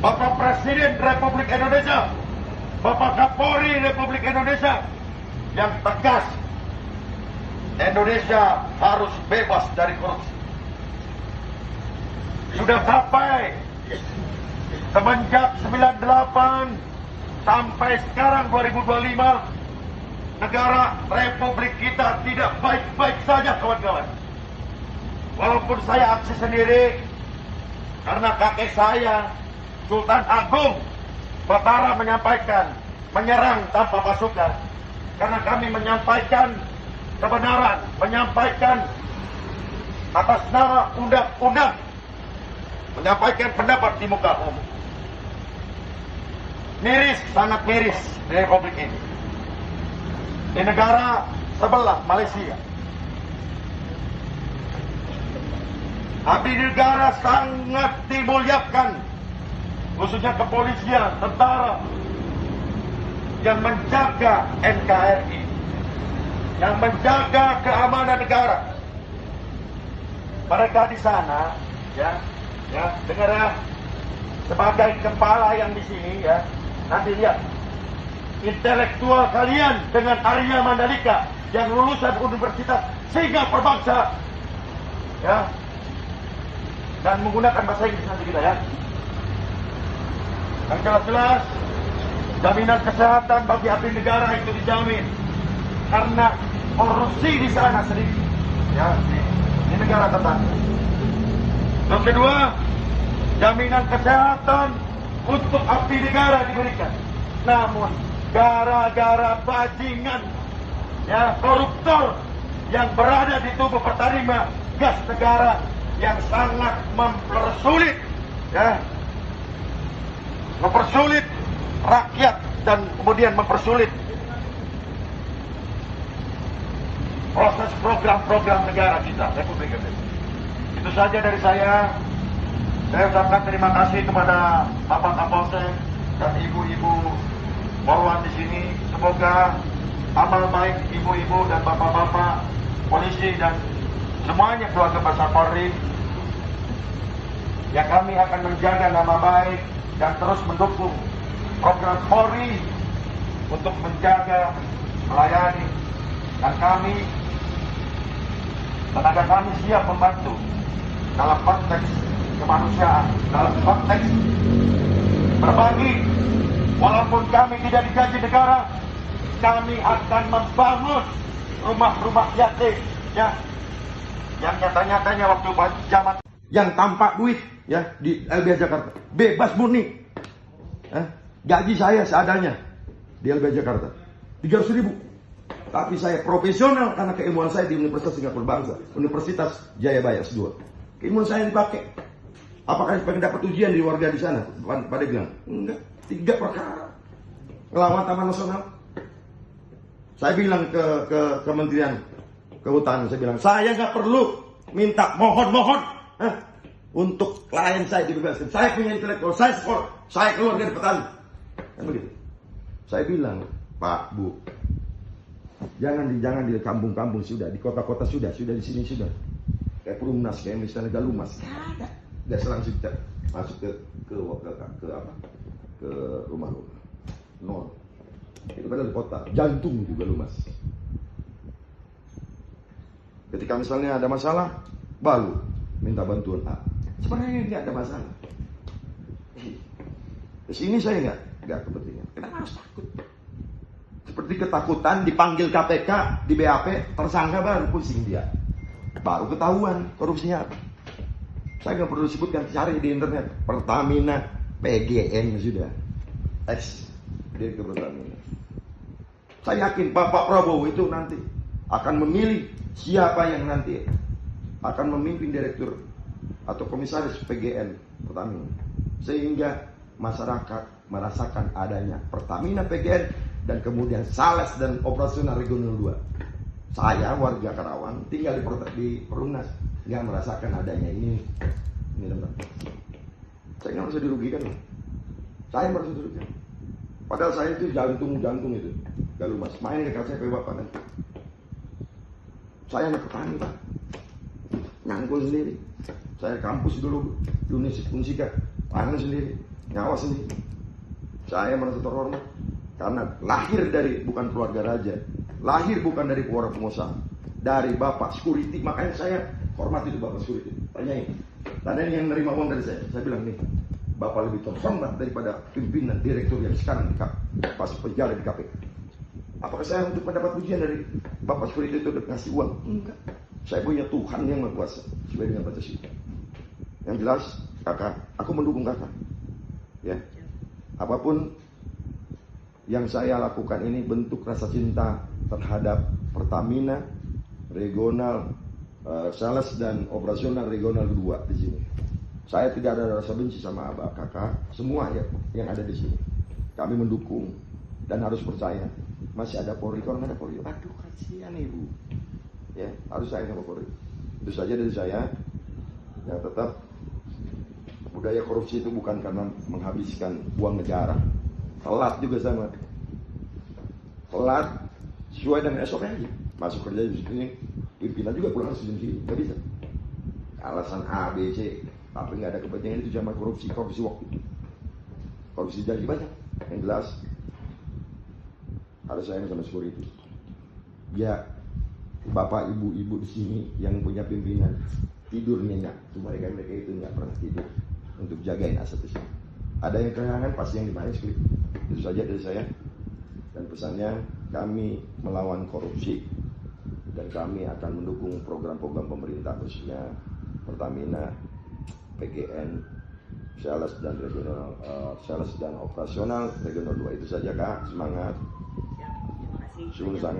Bapak Presiden Republik Indonesia, Bapak Kapolri Republik Indonesia yang tegas, Indonesia harus bebas dari korupsi. Sudah sampai semenjak 98 sampai sekarang 2025, negara Republik kita tidak baik-baik saja, kawan-kawan. Walaupun saya aksi sendiri, karena kakek saya, Sultan Agung Batara, menyampaikan menyerang tanpa pasukan. Karena kami menyampaikan kebenaran, menyampaikan atas nama undang-undang, menyampaikan pendapat di muka umum. Miris, sangat miris di Republik ini. Di negara sebelah, Malaysia. Abdi negara sangat dimuliakan, khususnya kepolisian, tentara, yang menjaga NKRI, yang menjaga keamanan negara. Mereka di sana, dengar ya, sebagai kepala yang di sini ya, nanti lihat intelektual kalian dengan Arya Mandalika yang lulusan Universitas Singapura Bangsa, ya, dan menggunakan bahasa Inggris nanti kita ya. Yang jelas-jelas jaminan kesehatan bagi abdi negara itu dijamin karena korupsi di sana sedikit, ya, di negara tetangga. Yang kedua, jaminan kesehatan untuk abdi negara diberikan. Namun gara-gara bajingan, ya, koruptor yang berada di tubuh Pertamina Gas Negara yang sangat mempersulit, ya, mempersulit rakyat dan kemudian mempersulit proses program-program negara kita, Republik Indonesia. Itu saja dari saya. Saya ucapkan terima kasih kepada Bapak Kapolsek dan ibu-ibu Polwan di sini. Semoga amal baik ibu-ibu dan bapak-bapak polisi dan semuanya keluarga besar Polri, ya, kami akan menjaga nama baik dan terus mendukung program Polri untuk menjaga, melayani, dan tenaga kami siap membantu dalam konteks kemanusiaan, dalam konteks berbagi. Walaupun kami tidak digaji negara, kami akan membangun rumah-rumah yatim, ya, yang nyata-nyatanya waktu zaman yang tanpa duit, ya, di LBH Jakarta bebas murni. Gaji saya seadanya di LBH Jakarta 300.000, tapi saya profesional karena keilmuan saya di Universitas Singapura Bangsa, Universitas Jayabaya S2. Keilmuan saya dipakai. Apakah pengen dapat ujian di warga di sana? Pada bilang enggak. 3 perkara ngelawan Taman Nasional. Saya bilang ke Kementerian Kehutanan, saya bilang saya nggak perlu minta mohon untuk klien saya dibebaskan. Saya punya intelektual, saya sekolah, saya keluar dari petani. Kan begitu. Saya bilang, Pak, Bu, jangan di kampung-kampung sudah, di kota-kota sudah di sini sudah. Kayak Perumnas, kayak misalnya Galumas, nggak langsung masuk ke rumah nol. Itu padahal di kota, jantung juga Galumas. Ketika misalnya ada masalah, baru minta bantuan A. Sebenarnya nggak ada masalah. Di sini saya nggak kepentingan. Kenapa harus takut? Seperti ketakutan dipanggil KPK di BAP, tersangka baru pusing dia. Baru ketahuan korupsinya apa. Saya nggak perlu sebutkan, cari di internet. Pertamina PGN sudah. Dia ke Pertamina. Saya yakin Bapak Prabowo itu nanti akan memilih siapa yang nanti akan memimpin direktur atau komisaris PGN Pertamina, sehingga masyarakat merasakan adanya Pertamina PGN dan kemudian sales dan operasional regional 2. Saya warga Karawang tinggal di Perumnas, nggak merasakan adanya ini teman. Saya nggak merasa dirugikan, saya merasa dirugikan. Padahal saya itu jantung itu Galumas, main dekat saya ke Bapak nanti. Saya anak petani, Pak, ngangkul sendiri. Saya kampus dulu di Universitas Unsika, panen sendiri. Ngawas ini. Saya merasa terhormat karena lahir dari bukan keluarga raja, lahir bukan dari orang pengusaha, dari bapak security. Makanya saya hormat itu bapak security. Tanyain, yang nerima uang dari saya bilang nih, bapak lebih terhormat daripada pimpinan direktur yang sekarang pas penjara di KPK. Apakah saya untuk mendapat pujian dari bapak security itu ngasih uang? Enggak. Saya punya Tuhan yang Maha Kuasa sesuai dengan Pancasila. Yang jelas, kakak, aku mendukung kakak. Ya, apapun yang saya lakukan ini bentuk rasa cinta terhadap Pertamina, regional, sales dan operasional regional 2 di sini. Saya tidak ada rasa benci sama abah kakak, semua ya yang ada di sini. Kami mendukung dan harus percaya. Masih ada Polri, kalau nggak ada Polri, aduh kasihan ibu. Ya, harus sayang sama Polri. Itu saja dari saya. Yang tetap budaya korupsi itu bukan karena menghabiskan uang negara. Telat juga sama. Telat sesuai dengan SOP aja. Masuk kerja di sini, pimpinan juga pulang di sini, nggak bisa. Alasan A, B, C, tapi nggak ada kepentingan itu zaman korupsi waktu. Korupsi jadi banyak. Yang jelas harus sayang sama security. Ya, bapak ibu-ibu di sini yang punya pimpinan tidur nyenyak, cuma mereka itu nggak pernah tidur untuk jagain aset itu. Ada yang kehilangan pasti yang dibayar sekali. Itu saja dari saya. Dan pesannya, kami melawan korupsi dan kami akan mendukung program-program pemerintah khususnya Pertamina, PGN, sales dan regional, sales dan operasional regional 2. Itu saja kak, semangat. Terima kasih. Sungguh sangat.